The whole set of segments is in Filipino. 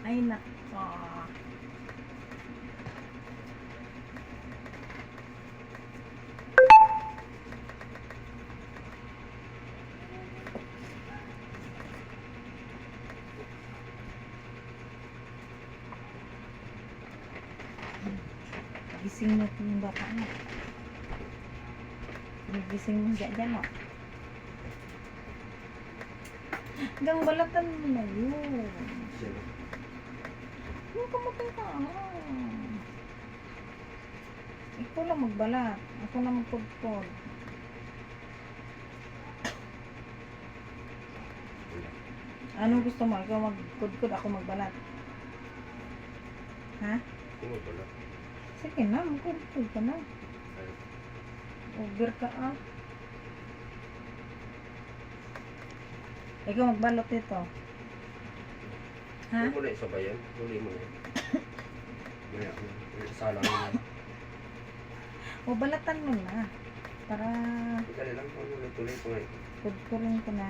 Ay nako. Gising mo yung bata mo. Gising mo dyan o. Hanggang balatan mo na yun. Yung kamatay ka. Ikaw lang magbalat. Ako na magpudpod. Anong gusto mo? Ikaw magpudpod, ako magbalat. Ha? Ako magbalat. Sige na, magpudpod ka na. Over ka ah. Ikaw magbalot dito. Ha? Huwag mo na isabayan. Huli mo na. Maya, salang na. O balatan mo na. Para Dali lang po, tuloy ko ngayon. pudpudin ko na.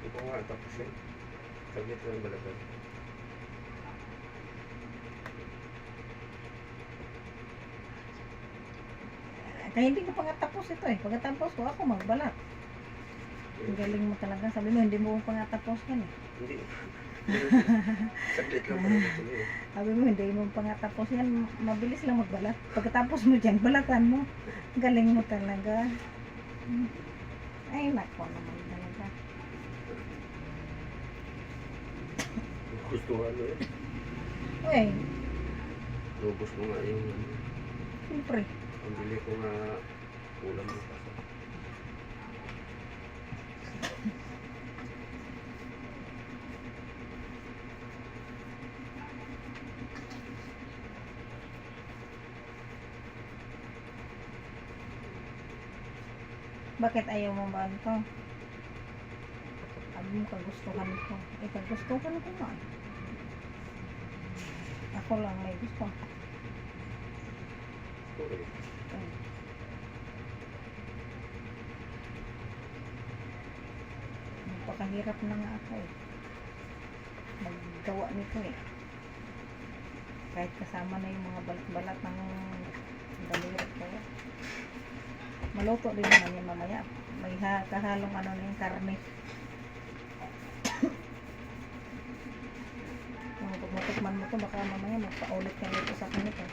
Ito nga, tapos yun. Saglit lang balatan. Kaya hindi ko pa nga tapos ito eh. Pagkatapos ko ako magbalat. Ang galing mo talaga. Sabi mo, hindi mo pa nga tapos yan eh. Hindi. Saglit lang pala tuloy. Sabi mo, hindi mo pa nga tapos yan. Mabilis lang magbalat. Pagkatapos mo dyan, balatan mo. Ang galing mo talaga. Ay, nako naman talaga. Gusto nga ano eh. Uy, Lubos mo nga yung siyempre. ang bili ko nga ulam mo kasi. Bakit ayaw mo ba ito? Sabi mo, kagustuhan ko. Eh, kagustuhan ko nga. Ako lang may gusto. Okay. Napakahirap na nga ako eh. Maggawa nito eh. Kahit kasama na yung mga balat-balat ng dalirat ko. Maluto din naman yan mamaya. May kahalong ano na yung karne. Kung pagmatikman mo to, baka mamaya magpaulit ka nito sa kanito.